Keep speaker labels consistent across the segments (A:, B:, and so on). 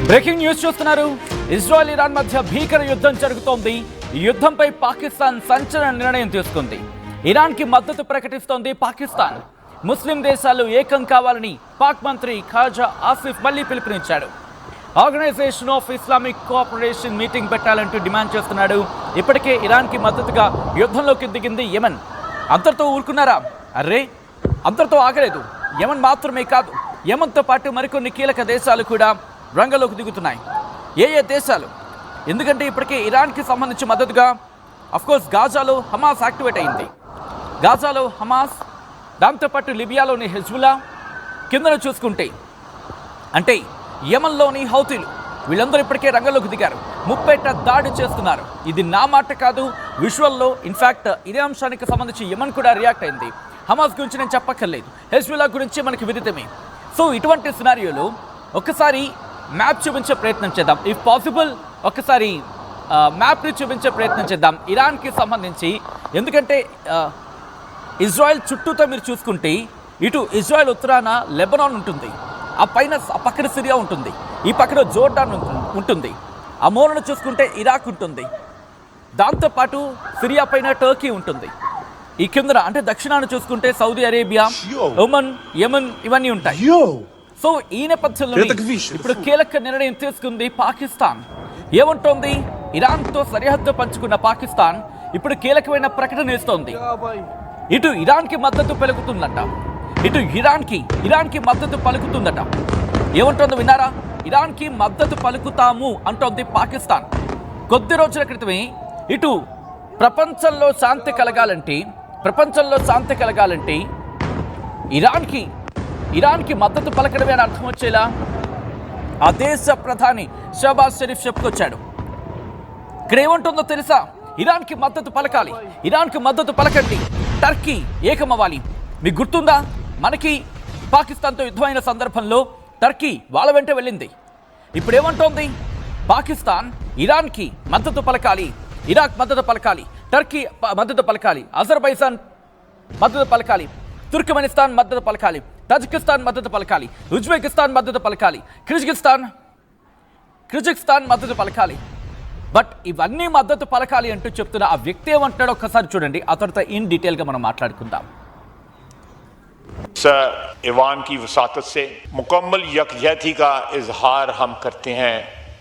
A: Breaking news చూస్తున్నారు. Israel Iran మధ్య భీకర యుద్ధం జరుగుతోంది. ఈ యుద్ధంపై పాకిస్తాన్ సంచలన నిర్ణయం తీసుకుంది. ఇరాన్కి మద్దతు ప్రకటిస్తోంది పాకిస్తాన్. ముస్లిం దేశాలు ఏకం కావాలని పాక్ మంత్రి ఖాజా ఆసిఫ్ మళ్లీ పిలుపునిచ్చాడు. Organization of Islamic cooperation meeting పెట్టాలంటూ డిమాండ్ చేస్తున్నాడు. ఇప్పటికే ఇరాన్కి మద్దతుగా యుద్ధంలోకి దిగింది యెమెన్. అంతటితో ఊరుకున్నారా? అర్రే, అంతటితో ఆగలేదు. యెమెన్ మాత్రమే కాదు, యెమెన్తో పాటు మరికొన్ని కీలక దేశాలు కూడా రంగంలోకి దిగుతున్నాయి. ఏ దేశాలు? ఎందుకంటే ఇప్పటికే ఇరాన్కి సంబంధించి మద్దతుగా అఫ్కోర్స్ గాజాలో హమాస్ యాక్టివేట్ అయింది. గాజాలో హమాస్, దాంతోపాటు లిబియాలోని హెజ్బుల్లా, కిందన చూసుకుంటే అంటే యెమెన్లోని హౌతీలు, వీళ్ళందరూ ఇప్పటికే రంగంలోకి దిగారు. ముప్పేట దాడి చేస్తున్నారు. ఇది నా మాట కాదు, విజువల్లో. ఇన్ఫ్యాక్ట్ ఇదే అంశానికి సంబంధించి యెమెన్ కూడా రియాక్ట్ అయింది. హమాస్ గురించి నేను చెప్పక్కర్లేదు, హెజ్బుల్లా గురించి మనకి విదితమే. సో ఇటువంటి సినారియోలో ఒక్కసారి మ్యాప్ చూపించే ప్రయత్నం చేద్దాం. ఇఫ్ పాసిబుల్ ఒక్కసారి మ్యాప్ని చూపించే ప్రయత్నం చేద్దాం ఇరాన్కి సంబంధించి. ఎందుకంటే ఇజ్రాయెల్ చుట్టూతో మీరు చూసుకుంటే ఇటు ఇజ్రాయెల్ ఉత్తరాన లెబనాన్ ఉంటుంది, ఆ పక్కన సిరియా ఉంటుంది, ఈ పక్కన జోర్డాన్ ఉంటుంది, ఆ మూలను చూసుకుంటే ఇరాక్ ఉంటుంది, దాంతోపాటు సిరియా పైన టర్కీ ఉంటుంది, ఈ కింద అంటే దక్షిణాన్ని చూసుకుంటే సౌదీ అరేబియా, ఒమన్, యెమెన్ ఇవన్నీ ఉంటాయి. సో ఈ నేపథ్యంలో ఇప్పుడు కీలక నిర్ణయం తీసుకుంది పాకిస్తాన్. ఏమంటోంది? ఇరాన్తో సరిహద్దు పంచుకున్న పాకిస్తాన్ ఇప్పుడు కీలకమైన ప్రకటన ఇస్తోంది. ఇటు ఇరాన్కి మద్దతు పలుకుతుందట, ఇటు ఇరాన్కి మద్దతు పలుకుతుందట. ఏమంటోందో విన్నారా? ఇరాన్కి మద్దతు పలుకుతాము అంటోంది పాకిస్తాన్. కొద్ది రోజుల క్రితమే ఇటు ప్రపంచంలో శాంతి కలగాలంటే ఇరాన్కి మద్దతు పలకడమే అని అర్థం వచ్చేలా ఆ దేశ ప్రధాని షహబాజ్ షరీఫ్ చెప్పుకొచ్చాడు. ఇక్కడ ఏమంటుందో తెలుసా? ఇరాన్కి మద్దతు పలకండి, టర్కీ ఏకమవ్వాలి. మీకు గుర్తుందా? మనకి పాకిస్తాన్తో యుద్ధమైన సందర్భంలో టర్కీ వాళ్ళ వెంట వెళ్ళింది. ఇప్పుడు ఏమంటోంది? పాకిస్తాన్ ఇరాన్కి మద్దతు పలకాలి, ఇరాక్ మద్దతు పలకాలి, టర్కీ మద్దతు పలకాలి, అజర్బైజాన్ మద్దతు పలకాలి, తుర్కమెనిస్తాన్ మద్దతు పలకాలి, తజికిస్తాన్ మద్దతు పలకాలి, ఉజ్బెకిస్తాన్ మద్దతు పలకాలి, కిర్గిజిస్తాన్ మద్దతు పలకాలి. బట్ ఇవన్నీ మద్దతు పలకాలి అంటూ చెప్తున్న ఆ వ్యక్తి ఏమంటాడో ఒక్కసారి చూడండి. ఆ తర్వాత ఇన్ డీటెయిల్గా మనం మాట్లాడుకుందాం.
B: ईरान की वसातत से मुकम्मल यकजहती का इजहार हम करते हैं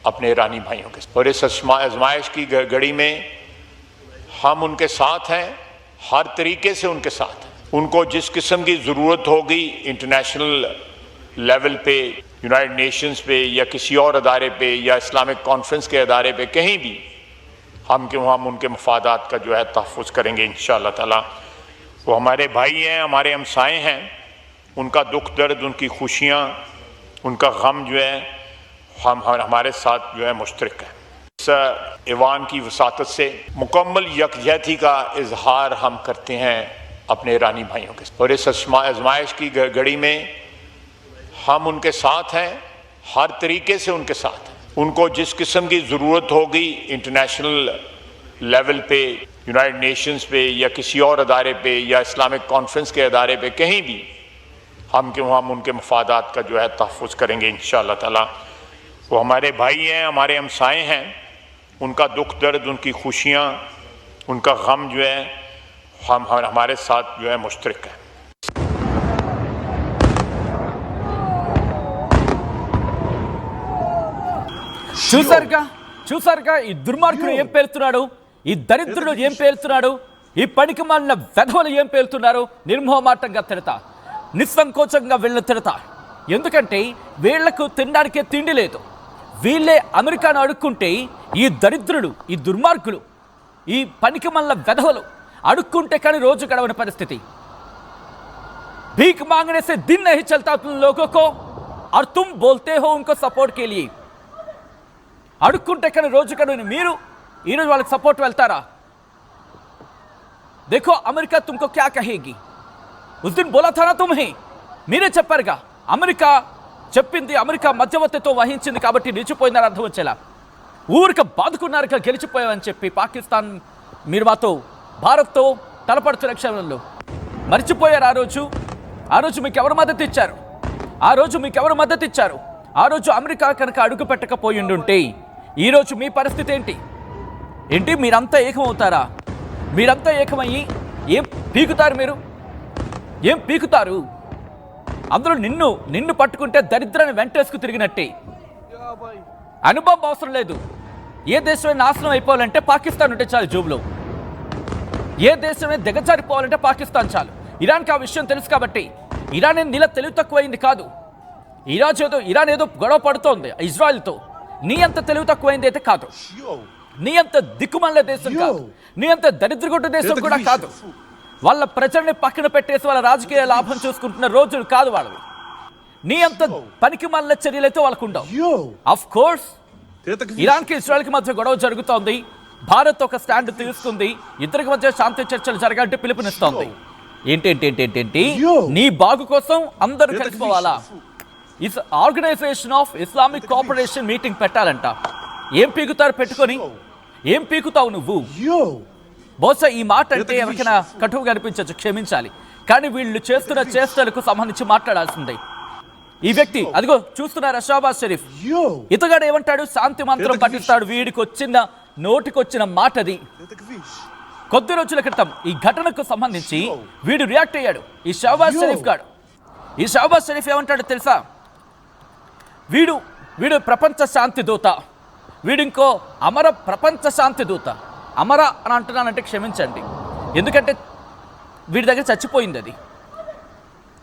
B: अपने ईरानी भाइयों के, और इस आजमाइश की घड़ी में हम उनके साथ हैं, हर तरीके से उनके साथ हैं। उनको जिस किस्म की ज़रूरत होगी इंटरनेशनल लेवल पे, यूनाइटेड नेशंस पे या किसी और अदारे पे या इस्लामिक कॉन्फ्रेंस के अदारे पे, कहीं भी हम उनके मफादात का जो है तहफ़्फ़ुज़ करेंगे इंशाअल्लाह ताला। वो हमारे भाई हैं, हमारे हमसाए हैं, उनका दुख दर्द, उनकी खुशियाँ, उनका गम जो है हमारे साथ जो है मुश्तरक है। इस ईरान की वसातत से मुकम्मल यकजहती का इजहार हम करते हैं अपने ईरानी भाइयों के, और इस आजमाइश की घड़ी में हम उनके साथ हैं, हर तरीके से उनके साथ हैं। उनको जिस किस्म की ज़रूरत होगी इंटरनेशनल लेवल पे, यूनाइटेड नेशंस पे या किसी और अदारे पे या इस्लामिक कॉन्फ्रेंस के अदारे पे, कहीं भी हम उनके मफादात का जो है तहफ़्फ़ुज़ करेंगे इंशाअल्लाह ताला। वो हमारे भाई हैं, हमारे हमसाए हैं, उनका दुख दर्द, उनकी खुशियाँ, उनका गम जो है हमारे साथ जो है मुश्तरक है।
A: చూసారుగా ఈ దుర్మార్గుడు ఏం పేలుతున్నాడు, ఈ దరిద్రుడు ఏం పేలుతున్నాడు, ఈ పనికి మాలిన వెధవలు ఏం పేలుతున్నారు? నిర్మోహమాటంగా తిడతా, నిస్సంకోచంగా వీళ్ళని తిడతా. ఎందుకంటే వీళ్లకు తినడానికే తిండి లేదు. వీళ్ళే అమెరికాను అడుక్కుంటే ఈ దరిద్రుడు, ఈ దుర్మార్గులు, ఈ పనికి మాలిన వెధవలు అడుక్కుంటే కానీ రోజు గడవని పరిస్థితి. भीख मांगने से दिन नहीं चलता तुम लोगों को, और तुम बोलते हो उनको सपोर्ट के लिए. అడుక్కుంటే కానీ రోజు గడవని మీరు ఈరోజు వాళ్ళకి సపోర్ట్ వెళ్తారా? देखो अमेरिका तुमको क्या कहेगी, उस दिन बोला था ना तुम्हें, మీరే చెప్పారుగా. అమెరికా చెప్పింది, అమెరికా మధ్యవర్తితో వహించింది కాబట్టి నిలిచిపోయిందని అర్థం వచ్చేలా ఊరిక బాదుకున్నారుగా గెలిచిపోయామని చెప్పి పాకిస్తాన్ మీరు మాతో భారత్తో తలపడుతున్న క్షణంలో మర్చిపోయారు. ఆ రోజు మీకు ఎవరు మద్దతు ఇచ్చారు? ఆ రోజు అమెరికా కనుక అడుగు పెట్టకపోయి ఉండుంటే ఈరోజు మీ పరిస్థితి ఏంటి? మీరంతా ఏకమవుతారా? మీరంతా ఏకమయ్యి ఏం పీకుతారు? మీరు ఏం పీకుతారు? అందులో నిన్ను పట్టుకుంటే దరిద్రాన్ని వెంటేసుకు తిరిగినట్టే. అనుభవం అవసరం లేదు. ఏ దేశమే నాశనం అయిపోవాలంటే పాకిస్తాన్ ఉంటే చాలు జోబులో. ఏ దేశమే దిగజారిపోవాలంటే పాకిస్తాన్ చాలు. ఇరాన్కి ఆ విషయం తెలుసు కాబట్టి ఇరాన్ నీళ్ళ తెలివి తక్కువైంది కాదు. ఇరాన్ ఏదో గొడవ పడుతోంది ఇజ్రాయెల్తో. నీ అంత తెలివి తక్కువైంది అయితే కాదు. నీ అంత దిక్కుమల్ల దేశం కాదు. నీ అంత దరిద్రగొట్టు దేశం కూడా కాదు. వాళ్ళ ప్రజల్ని పక్కన పెట్టేసి వాళ్ళ రాజకీయ లాభం చూసుకుంటున్న రోజులు కాదు వాళ్ళవి. నీ అంత పనికి మల్ల చర్యలైతే వాళ్ళకు ఉండవు. ఆఫ్ కోర్స్ ఇరాన్కి ఇజ్రాయెల్కి మధ్య గొడవ జరుగుతోంది. భారత్ ఒక స్టాండ్ తీసుకుంది. ఇద్దరికి మధ్య శాంతి చర్చలు జరగాలంటే పిలుపునిస్తోంది. ఏంటి నీ బాగు కోసం అందరూ కలిసిపోవాలా? Organization of Islamic cooperation meeting పెట్టాలంట. ఏం పీకుతారు పెట్టుకొని? ఏం పీకుతావు నువ్వు? బహుశా ఈ మాట అంటే ఎవరికైనా కటువుగా అనిపించవచ్చు, క్షమించాలి. కానీ వీళ్ళు చేస్తున్న చేష్టలకు సంబంధించి మాట్లాడాల్సిందే. ఈ వ్యక్తి అదిగో చూస్తున్నారా, షహబాజ్ షరీఫ్. ఇతగాడు ఏమంటాడు? శాంతి మంత్రం పఠిస్తాడు. నోటికొచ్చిన మాటది. కొద్ది రోజుల క్రితం ఈ ఘటనకు సంబంధించి వీడు రియాక్ట్ అయ్యాడు. ఈ షహబాజ్ షరీఫ్ ఏమంటాడు తెలుసా? వీడు ప్రపంచ శాంతి దూత. వీడింకో అమర ప్రపంచ శాంతి దూత. అమర అని అంటున్నానంటే క్షమించండి, ఎందుకంటే వీడి దగ్గర చచ్చిపోయింది అది.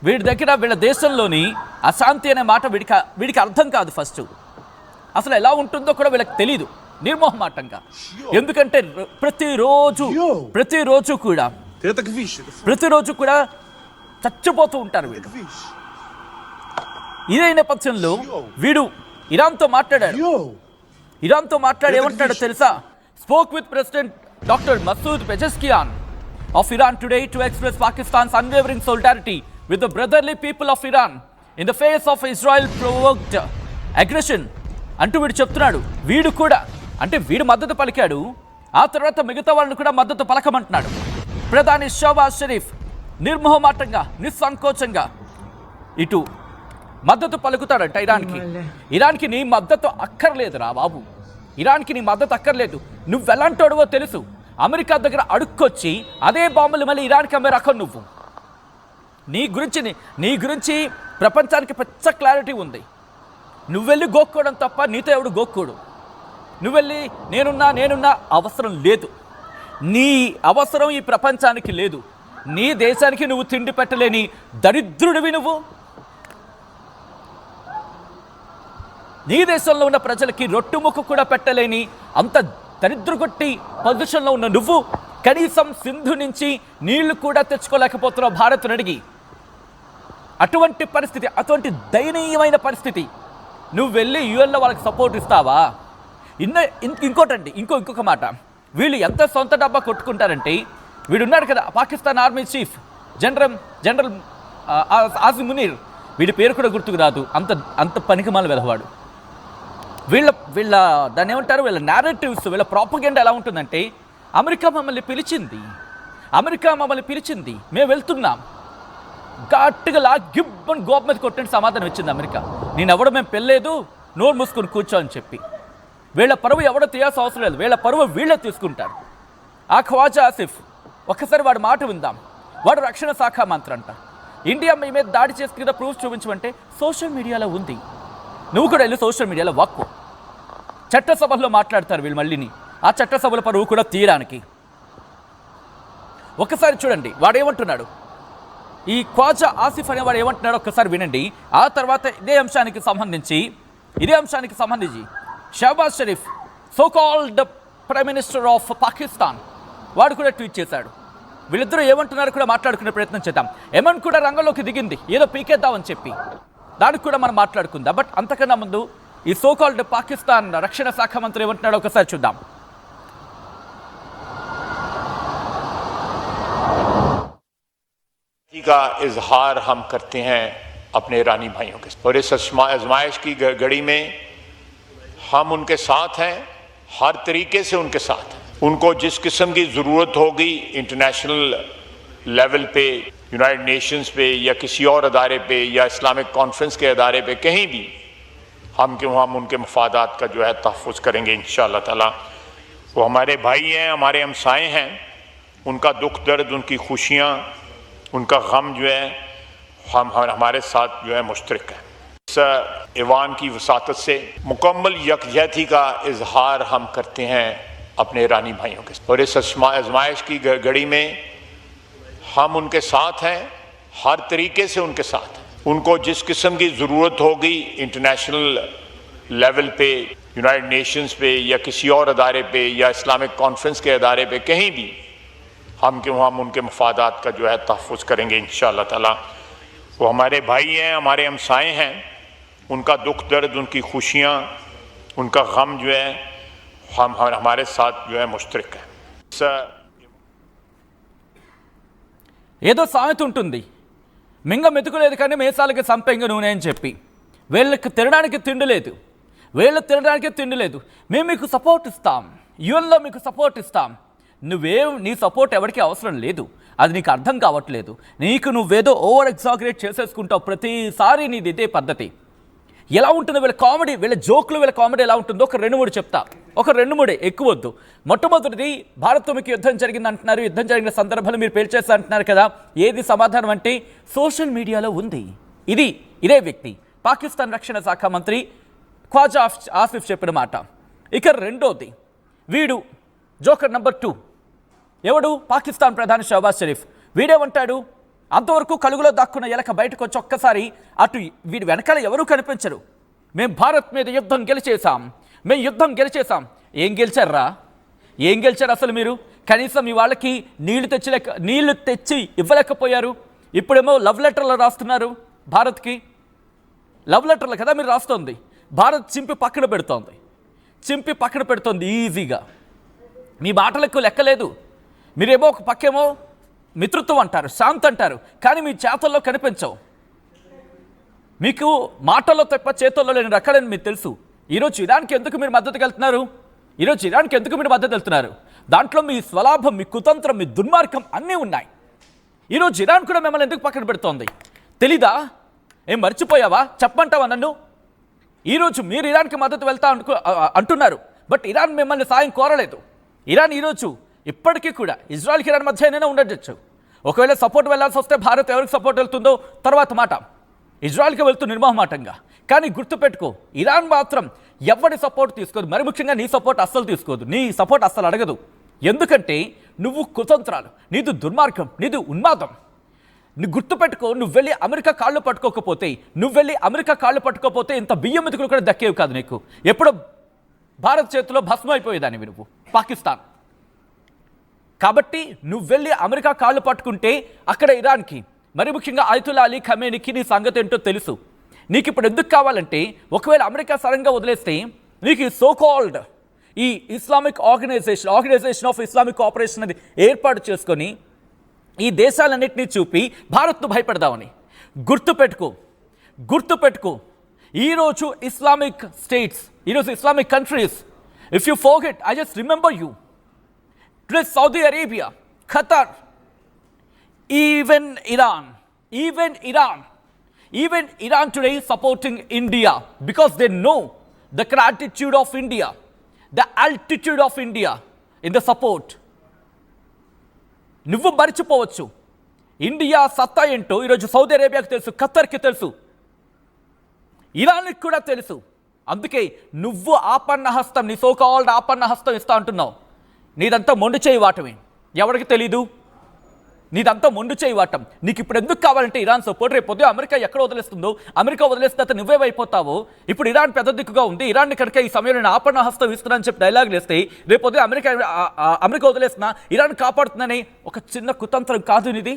A: వీళ్ళ దేశంలోని అశాంతి అనే మాట వీడికి అర్థం కాదు. ఫస్ట్ అసలు ఎలా ఉంటుందో కూడా వీళ్ళకి తెలీదు, నిర్మోహమాటంగా. ఎందుకంటే ప్రతిరోజు కూడా చచ్చిపోతూ ఉంటారు వీళ్ళు. ఇదే నేపథ్యంలో వీడు ఇరాన్తో మాట్లాడాడు. ఏమంటాడో తెలుసా? Spoke with president doctor Masoud Pezeshkian of Iran today to express Pakistan's unwavering solidarity with the brotherly people of Iran in the face of Israel provoked aggression అంటూ వీడు చెప్తున్నాడు. వీడు మద్దతు పలికాడు. ఆ తర్వాత మిగతా వాళ్ళని కూడా మద్దతు పలకమంటున్నాడు. ప్రధాని షహబాజ్ షరీఫ్ నిర్మోహమాటంగా, నిస్సంకోచంగా ఇటు మద్దతు పలుకుతాడంట ఇరాన్కి నీ మద్దతు అక్కర్లేదురా బాబు. ఇరాన్కి నీ మద్దతు అక్కర్లేదు. నువ్వెలాంటోడువో తెలుసు. అమెరికా దగ్గర అడుక్కొచ్చి అదే బాంబులు మళ్ళీ ఇరాన్కి అమ్మే రకం నువ్వు. నీ గురించి ప్రపంచానికి పెద్ద క్లారిటీ ఉంది. నువ్వెళ్ళి గోక్కోవడం తప్ప నీతో ఎవడు గోక్కోడు. నువ్వెళ్ళి నేనున్నా అవసరం లేదు. నీ అవసరం ఈ ప్రపంచానికి లేదు. నీ దేశానికి నువ్వు తిండి పెట్టలేని దరిద్రుడివి నువ్వు. నీ దేశంలో ఉన్న ప్రజలకి రొట్టుముక్క కూడా పెట్టలేని అంత దరిద్రగొట్టి పొజిషన్లో ఉన్న నువ్వు కనీసం సింధు నుంచి నీళ్లు కూడా తెచ్చుకోలేకపోతున్నావు భారత్ అడిగి. అటువంటి పరిస్థితి, అటువంటి దయనీయమైన పరిస్థితి. నువ్వు వెళ్ళి యుఎన్లో వాళ్ళకి సపోర్ట్ ఇస్తావా? ఇంకొక మాట, వీళ్ళు ఎంత సొంత డబ్బా కొట్టుకుంటారంటే, వీడున్నాడు కదా Pakistan army chief general Asim Munir, వీడి పేరు కూడా గుర్తుకు రాదు. అంత పనికిమాల వెధవాడు. వీళ్ళ దాన్ని ఏమంటారు, వీళ్ళ నారేటివ్స్, వీళ్ళ ప్రాపగెండా ఎలా ఉంటుందంటే, అమెరికా మమ్మల్ని పిలిచింది, మేము వెళ్తున్నాం. గట్టిగా గిబ్బన్ గోప్ మీద కొట్టిన సమాధానం ఇచ్చింది అమెరికా. నేనెవడో మేము పెళ్ళలేదు, నోరు మూసుకొని కూర్చో అని చెప్పి. వీళ్ళ పరువు ఎవడో తీయాల్సిన అవసరం లేదు. వీళ్ళ పరువు వీళ్ళే తీసుకుంటారు. ఆ ఖ్వాజా ఆసిఫ్, ఒక్కసారి వాడి మాట విందాం. వాడు రక్షణ శాఖ మంత్రి అంట. ఇండియా మీ మీద దాడి చేసుకున్న ప్రూఫ్ చూపించమంటే సోషల్ మీడియాలో ఉంది. నువ్వు కూడా వెళ్ళి సోషల్ మీడియాలో వాక్కు. చట్టసభల్లో మాట్లాడతారు వీళ్ళు మళ్ళీని. ఆ చట్టసభల పరువు కూడా తీయడానికి. ఒక్కసారి చూడండి వాడేమంటున్నాడు. ఈ ఖ్వాజా ఆసిఫ్ అనేవాడు ఏమంటున్నాడు ఒక్కసారి వినండి. ఆ తర్వాత ఇదే అంశానికి సంబంధించి Shehbaz Sharif, so called prime minister of Pakistan, వాడు కూడా ట్వీట్ చేశాడు. వీళ్ళిద్దరూ ఏమంటున్నారు కూడా మాట్లాడుకునే ప్రయత్నం చేద్దాం. ఎమన్ కూడా రంగంలోకి దిగింది ఏదో పీకేద్దామని చెప్పి. దానికి కూడా మనం మాట్లాడుకుందాం. బట్ అంతకన్నా ముందు ఈ సో కాల్డ్ పాకిస్తాన్ రక్షణ శాఖ మంత్రి ఏమంటున్నాడో ఒకసారి చూద్దాం.
B: का इजहार हम करते हैं अपने ईरानी भाइयों के, और इस आजमाइश की घड़ी में हम उनके साथ हैं, हर तरीके से उनके साथ हैं। उनको जिस किस्म की ज़रूरत होगी इंटरनेशनल लेवल पे, यूनाइटेड नेशंस पे या किसी और अदारे पे या इस्लामिक कॉन्फ्रेंस के अदारे पे, कहीं भी हम क्यों हम उनके मफादात का जो है तहफ़्फ़ुज़ करेंगे इंशाअल्लाह ताला। वो हमारे भाई हैं, हमारे हमसाए हैं, उनका दुख दर्द, उनकी खुशियाँ, उनका गम जो है हम हमारे साथ जो है मुश्तरक है। इस ईवान की वसातत से मुकम्मल यकजहती का इजहार हम करते हैं अपने ईरानी भाइयों के साथ, और इस आजमाइश की घड़ी में हम उनके साथ हैं, हर तरीके से उनके साथ हैं। उनको जिस किस्म की ज़रूरत होगी इंटरनेशनल लेवल पे, यूनाइटेड नेशंस पे या किसी और अदारे पे या इस्लामिक कॉन्फ्रेंस के अदारे पे, कहीं भी हम उनके मफादात का जो है तहफ़्फ़ुज़ करेंगे इंशाअल्लाह ताला। वो हमारे भाई हैं, हमारे हमसाए हैं, उनका दुख दर्द, उनकी खुशियाँ, उनका गम जो है हम हमारे साथ जो है मुश्तरक है।
A: ఏదో సామెత ఉంటుంది, మింగ మెతుకులేదు కానీ మేసాలకి సంపెంగ నూనె అని చెప్పి. వీళ్ళకి తినడానికి తిండి లేదు, వీళ్ళు తినడానికి తిండి లేదు. మేము మీకు సపోర్ట్ ఇస్తాం, యుఎన్లో మీకు సపోర్ట్ ఇస్తాం. నీ సపోర్ట్ ఎవరికి అవసరం లేదు, అది నీకు అర్థం కావట్లేదు. నువ్వేదో ఓవర్ ఎగ్జాగరేట్ చేసేసుకుంటావు ప్రతిసారి, నీది ఇదే పద్ధతి. ఎలా ఉంటుందో వీళ్ళ కామెడీ, వీళ్ళ జోకులు, వీళ్ళ కామెడీ ఎలా ఉంటుందో ఒక 2-3 చెప్తా. ఒక 2-3 ఎక్కువద్దు. మొట్టమొదటిది, భారత్తో మీకు యుద్ధం జరిగింది అంటున్నారు, యుద్ధం జరిగిన సందర్భాలు మీరు పేల్చేస్తా అంటున్నారు కదా. ఏది సమాధానం అంటే సోషల్ మీడియాలో ఉంది. ఇదే వ్యక్తి పాకిస్తాన్ రక్షణ శాఖ మంత్రి ఖ్వాజా ఆసిఫ్ చెప్పిన మాట. ఇక రెండోది, వీడు జోకర్ నెంబర్ 2 ఎవడు? పాకిస్తాన్ ప్రధాని షహబాజ్ షరీఫ్. వీడేమంటాడు? అంతవరకు కలుగులో దాక్కున్న ఎలక బయటకు వచ్చి ఒక్కసారి అటు వీడి వెనకాల ఎవరూ కనిపించరు. మేము భారత్ మీద యుద్ధం గెలిచేసాం, మేము యుద్ధం గెలిచేసాం. ఏం గెలిచారా? ఏం గెలిచారు అసలు మీరు? కనీసం మీ వాళ్ళకి నీళ్లు తెచ్చి ఇవ్వలేకపోయారు. ఇప్పుడేమో లవ్ లెటర్లు రాస్తున్నారు భారత్కి. లవ్ లెటర్లు కదా మీరు రాస్తోంది. భారత్ చింపి పక్కన పెడుతోంది ఈజీగా. మీ మాటలకు లెక్కలేదు. మీరేమో ఒక పక్కేమో మిత్రత్వం అంటారు, శాంతి అంటారు, కానీ మీ చేతల్లో కనిపించవు. మీకు మాటల్లో తప్ప చేతుల్లో లేని రకాలని మీకు తెలుసు. ఈరోజు ఇరాన్కి ఎందుకు మీరు మద్దతుకు వెళ్తున్నారు? దాంట్లో మీ స్వలాభం, మీ కుతంత్రం, మీ దుర్మార్గం అన్నీ ఉన్నాయి. ఈరోజు ఇరాన్ కూడా మిమ్మల్ని ఎందుకు పక్కన పెడుతోంది తెలీదా? ఏం మర్చిపోయావా? చెప్పమంటావా నన్ను? ఈరోజు మీరు ఇరాన్కి మద్దతు వెళ్తా అంటున్నారు, బట్ ఇరాన్ మిమ్మల్ని సాయం కోరలేదు. ఇరాన్ ఈరోజు ఇప్పటికీ కూడా ఇజ్రాయెల్కి ఇరాన్ మధ్య అయినా ఉండొచ్చు. ఒకవేళ సపోర్ట్ వెళ్లాల్సి వస్తే భారత్ ఎవరికి సపోర్ట్ వెళ్తుందో తర్వాత మాట. ఇజ్రాయెల్కి వెళ్తూ నిర్మోహమాటంగా. కానీ గుర్తుపెట్టుకో, ఇరాన్ మాత్రం ఎవరి సపోర్ట్ తీసుకోదు, మరి ముఖ్యంగా నీ సపోర్ట్ అస్సలు తీసుకోదు, నీ సపోర్ట్ అస్సలు అడగదు. ఎందుకంటే నువ్వు కుతంత్రాలు, నీది దుర్మార్గం, నీది ఉన్మాదం. గుర్తుపెట్టుకో, నువ్వు వెళ్ళి అమెరికా కాళ్ళు పట్టుకోకపోతే ఇంత బియ్యం మెతుకులు కూడా దక్కేవి కాదు నీకు. ఎప్పుడో భారత్ చేతిలో భస్మం అయిపోయేదానివి నువ్వు, పాకిస్తాన్. కాబట్టి నువ్వు వెళ్ళి అమెరికా కాళ్ళు పట్టుకుంటే అక్కడ ఇరాన్కి, మరి ముఖ్యంగా అయతుల్లా అలీ ఖమేనీకి నీ సంగతి ఏంటో తెలుసు. నీకు ఇప్పుడు ఎందుకు కావాలంటే, ఒకవేళ అమెరికా సడన్గా వదిలేస్తే నీకు సోకాల్డ్ ఈ Islamic organisation of Islamic cooperation అనేది ఏర్పాటు చేసుకొని ఈ దేశాలన్నింటినీ చూపి భారత్ను భయపెడదామని. గుర్తుపెట్టుకో, ఈరోజు ఇస్లామిక్ స్టేట్స్, ఈరోజు Islamic countries, if you forget, I just remember you. Today Saudi Arabia, Qatar, even Iran today is supporting India because they know the gratitude of India, the altitude of India in the support. నువ్వు మర్చిపోవచ్చు India సత్తా ఏంటో. ఈరోజు Saudi అరేబియాకి తెలుసు, ఖతర్కి తెలుసు, ఇరాన్కి కూడా తెలుసు. అందుకే నువ్వు ఆపన్న హస్తం, నీ సోకాల్డ్ ఆపన్న హస్తం ఇస్తా అంటున్నావు. నీదంతా మొండు చేయి వాటమే, ఎవరికి తెలీదు. నీదంతా మొండు చేయి వాటం. నీకు ఇప్పుడు ఎందుకు కావాలంటే ఇరాన్ సపోర్ట్. రేపు పొద్దున అమెరికా ఎక్కడ వదిలేస్తుందో, అమెరికా వదిలేస్తే నువ్వేమైపోతావో. ఇప్పుడు ఇరాన్ పెద్ద దిక్కుగా ఉంది. ఇరాన్ని కనుక ఈ సమయంలో నేను ఆపన్న హస్తం ఇస్తున్నానని చెప్పి డైలాగులు వేస్తే, రేపు పొద్దున అమెరికా వదిలేస్తున్నా ఇరాన్ కాపాడుతుందని ఒక చిన్న కుతంత్రం కాదు ఇది.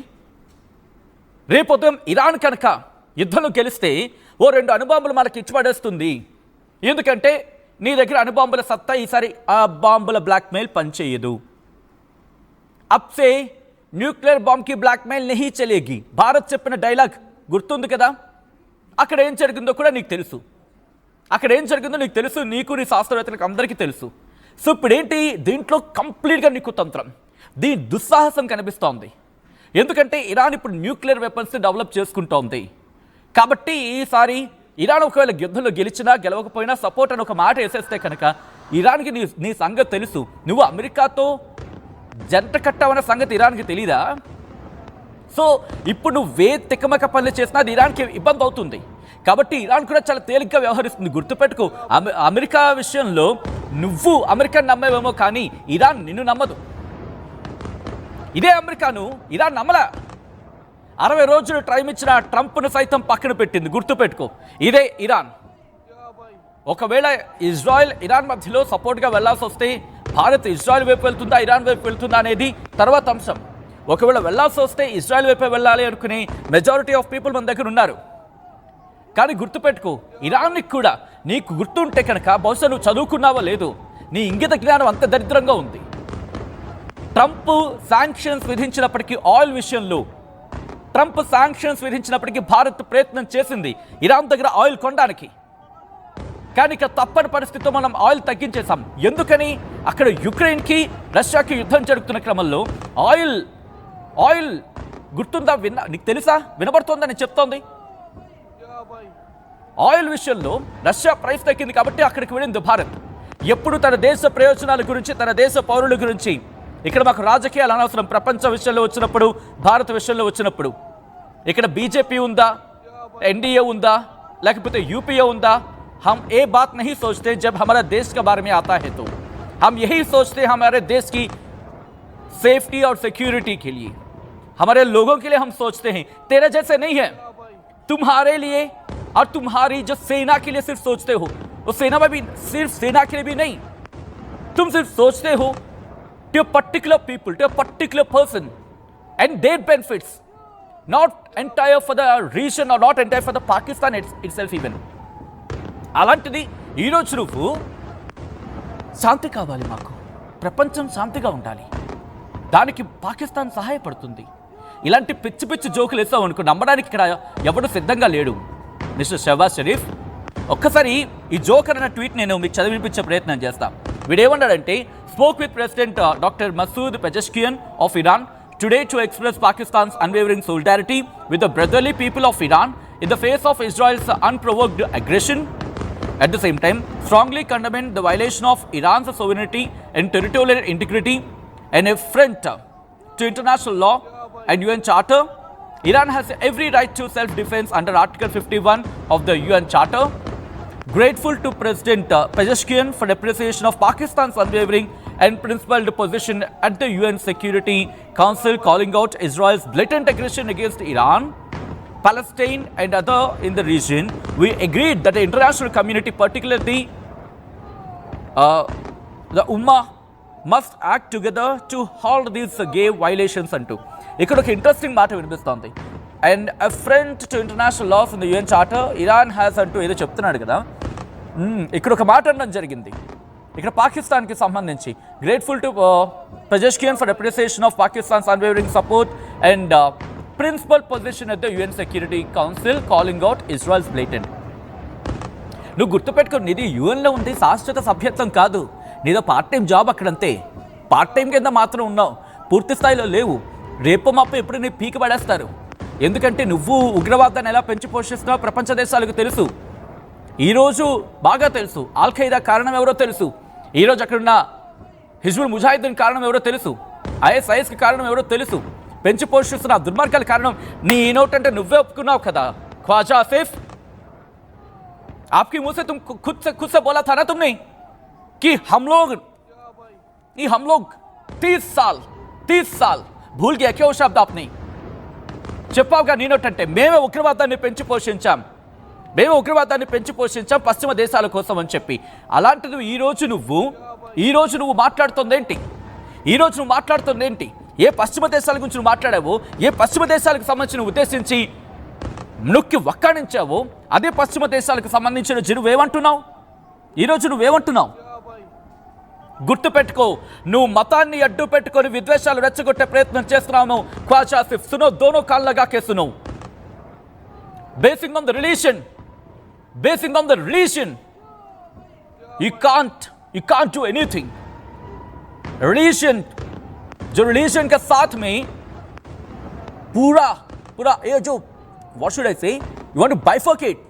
A: రేపు పొద్దున ఇరాన్ కనుక యుద్ధంలో గెలిస్తే ఓ 2 అణుబాంబులు మనకి ఇచ్చి పడేస్తుంది. ఎందుకంటే నీ దగ్గర అణుబాంబుల సత్తా ఈసారి ఆ బాంబుల బ్లాక్మెయిల్ పనిచేయదు. అబ్ సే న్యూక్లియర్ బాంబ్ కి బ్లాక్మెయిల్ నహీ చలేగి, భారత్ చెప్పిన డైలాగ్ గుర్తుంది కదా. అక్కడ ఏం జరిగిందో కూడా నీకు తెలుసు. నీకు, నీ శాస్త్రవేత్తలకు అందరికీ తెలుసు. సో ఇప్పుడేంటి దీంట్లో కంప్లీట్గా నీకు తంత్రం, దీని దుస్సాహసం కనిపిస్తోంది. ఎందుకంటే ఇరాన్ ఇప్పుడు న్యూక్లియర్ వెపన్స్ డెవలప్ చేసుకుంటోంది. కాబట్టి ఈసారి ఇరాన్ ఒకవేళ యుద్ధంలో గెలిచినా గెలవకపోయినా సపోర్ట్ అని ఒక మాట వేసేస్తే కనుక ఇరాన్కి నీ సంగతి తెలుసు. నువ్వు అమెరికాతో జంట కట్టావన్న సంగతి ఇరాన్కి తెలీదా? సో ఇప్పుడు నువ్వే తిక్కమక పనులు చేసినా అది ఇరాన్కి ఇబ్బంది అవుతుంది. కాబట్టి ఇరాన్ కూడా చాలా తేలిగ్గా వ్యవహరిస్తుంది. గుర్తుపెట్టుకో, అమెరికా విషయంలో నువ్వు అమెరికాను నమ్మేవేమో కానీ ఇరాన్ నిన్ను నమ్మదు. ఇదే అమెరికాను ఇరాన్ నమ్మలా. 60 రోజులు టైం ఇచ్చిన ట్రంప్ను సైతం పక్కన పెట్టింది. గుర్తుపెట్టుకో, ఇదే ఇరాన్. ఒకవేళ ఇజ్రాయెల్ ఇరాన్ మధ్యలో సపోర్ట్గా వెళ్లాల్సి వస్తే భారత్ ఇజ్రాయెల్ వైపు వెళ్తుందా ఇరాన్ వైపు వెళ్తుందా అనేది తర్వాత అంశం. ఒకవేళ వెళ్లాల్సి వస్తే ఇజ్రాయెల్ వైపే వెళ్ళాలి అనుకునే మెజారిటీ ఆఫ్ పీపుల్ మన దగ్గర ఉన్నారు. కానీ గుర్తుపెట్టుకో, ఇరాన్కి కూడా నీకు గుర్తుంటే కనుక బహుశా నువ్వు చదువుకున్నావో లేదు, నీ ఇంగిత జ్ఞానం అంత దరిద్రంగా ఉంది. ట్రంప్ శాంక్షన్స్ విధించినప్పటికీ ఆయిల్ విషయంలో ట్రంప్ శాంక్షన్స్ విధించినప్పటికీ భారత్ ప్రయత్నం చేసింది ఇరాన్ దగ్గర ఆయిల్ కొనడానికి. కానీ ఇక తప్పని పరిస్థితితో మనం ఆయిల్ తగ్గించేసాం. ఎందుకని? అక్కడ యుక్రెయిన్కి రష్యాకి యుద్ధం జరుగుతున్న క్రమంలో ఆయిల్ గుర్తుందా? నీకు తెలుసా? వినబడుతోందని చెప్తోంది. ఆయిల్ విషయంలో రష్యా ప్రైస్ తగ్గింది కాబట్టి అక్కడికి వెళ్ళింది భారత్. ఎప్పుడు తన దేశ ప్రయోజనాల గురించి, తన దేశ పౌరుల గురించి, ఇక్కడ మాకు రాజకీయాలు అనవసరం. ప్రపంచ విషయంలో వచ్చినప్పుడు, భారత విషయంలో వచ్చినప్పుడు ఇక్కడ బీజేపీ ఉందా, ఎన్డీఏ ఉందా, లేకపోతే యూపీఏ ఉందా, हम ये बात नहीं सोचते जब हमारा देश के बारे में आता है। तो हम यही सोचते हैं हमारे देश की सेफ्टी और सिक्योरिटी के लिए, हमारे लोगों के लिए हम सोचते हैं। तेरे जैसे नहीं है, तुम्हारे लिए और तुम्हारी जो सेना के लिए सिर्फ सोचते हो, उस सेना में भी सिर्फ सेना के लिए भी नहीं, तुम सिर्फ सोचते हो to a particular people, to a particular person and their benefits, not entire for the region or not entire for the Pakistan itself even. అలాంటిది ఈరోజు నువ్వు శాంతి కావాలి, మాకు ప్రపంచం శాంతిగా ఉండాలి, దానికి పాకిస్తాన్ సహాయపడుతుంది. ఇలాంటి పిచ్చి పిచ్చి జోకులు వేస్తావు అనుకో, నమ్మడానికి ఇక్కడ ఎవడు సిద్ధంగా లేడు. మిస్టర్ షహబాజ్ షరీఫ్, ఒక్కసారి ఈ జోకర్ అన్న ట్వీట్ నేను మీకు చదివిపించే ప్రయత్నం చేస్తాను. వీడేమన్నాడంటే, spoke with president doctor Masoud Pezeshkian of Iran today to express Pakistan's unwavering solidarity with the brotherly people of Iran in the face of Israel's unprovoked aggression. At the same time, strongly condemn the violation of Iran's sovereignty and territorial integrity and affront to international law and UN Charter. Iran has every right to self-defense under Article 51 of the UN Charter. Grateful to President Pezeshkian for the appreciation of Pakistan's unwavering and principled position at the UN Security Council, calling out Israel's blatant aggression against Iran, Palestine and other in the region. We agreed that the international community, particularly the Ummah, must act together to halt these grave violations అంటూ ఇక్కడ ఒక interesting మాట వినిపిస్తోంది. And affront to international laws in the UN charter Iran has అంటూ ఏదో చెప్తున్నాడు కదా. ఇక్కడ ఒక మాట అనడం జరిగింది ఇక్కడ పాకిస్తాన్కి సంబంధించి. Grateful to Pezeshkian for appreciation of Pakistan's unwavering support and principled position at the UN security council, calling out Israel's blatant. నువ్వు గుర్తుపెట్టుకో, నీది యుఎన్లో ఉంది, శాశ్వత సభ్యత్వం కాదు. నీదో పార్ట్ టైం జాబ్ అక్కడంతే. పార్ట్ టైం కింద మాత్రం ఉన్నావు, పూర్తి స్థాయిలో లేవు. రేపు మాప ఎప్పుడు నీ పీకి పడేస్తారు. ఎందుకంటే నువ్వు ఉగ్రవాదాన్ని ఎలా పెంచి పోషిస్తున్నావు ప్రపంచ దేశాలకు తెలుసు. ఈరోజు బాగా తెలుసు. ఆల్ ఖైదా కారణం ఎవరో తెలుసు. ఈరోజు అక్కడున్న హిజ్బుల్ ముజాహిద్దీన్ కారణం ఎవరో తెలుసు. ఐఎస్ఐఎస్కి కారణం ఎవరో తెలుసు. పెంచి పోషిస్తున్న దుర్మార్గాల కారణం నీ నోట్ అంటే నువ్వే ఒప్పుకున్నావు కదా. ख्वाजा आसिफ, आपकी मुंह से तुम खुद से बोला था ना तुमने कि हम लोग 30 साल भूल गया क्या वो शब्द आपने చెప్పావుగా. నేనోటంటే మేమే ఉగ్రవాదాన్ని పెంచి పోషించాం, పశ్చిమ దేశాల కోసం అని చెప్పి. అలాంటిది ఈరోజు నువ్వు మాట్లాడుతుందేంటి? ఏ పశ్చిమ దేశాల గురించి నువ్వు మాట్లాడావో, ఏ పశ్చిమ దేశాలకు సంబంధించిన ఉద్దేశించి నొక్కి వక్కాణించావో అదే పశ్చిమ దేశాలకు సంబంధించిన ఈరోజు నువ్వేమంటున్నావు? గుర్తుపెట్టుకో, నువ్వు మతాన్ని అడ్డు పెట్టుకొని విద్వేషాలు రెచ్చగొట్టే ప్రయత్నం చేస్తున్నావు. ख्वाजा आसिफ, सुनो, दोनों कान लगा के सुनो. Basing on the religion, you can't do anything. जो रिलीजन के साथ में पूरा ये जो what should I say, you want to bifurcate,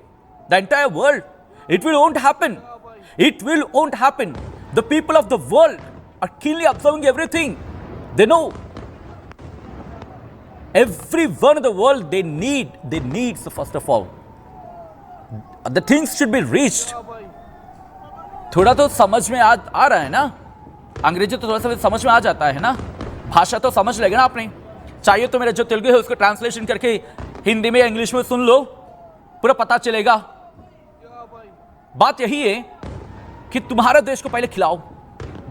A: the entire world. It will won't happen. It will won't happen. The people of the world are keenly observing everything. They know. Everyone in the world, they need, so first of all, the things should be reached. थोड़ा तो समझ में आ रहा है ना, अंग्रेजी तो थोड़ा सा समझ में आ जाता है ना, भाषा तो समझ लेगा ना आपने. चाहिए तो मेरा जो तेलुगु है उसको ट्रांसलेशन करके हिंदी में या इंग्लिश में सुन लो, पूरा पता चलेगा. बात यही है कि तुम्हारा देश को पहले खिलाओ,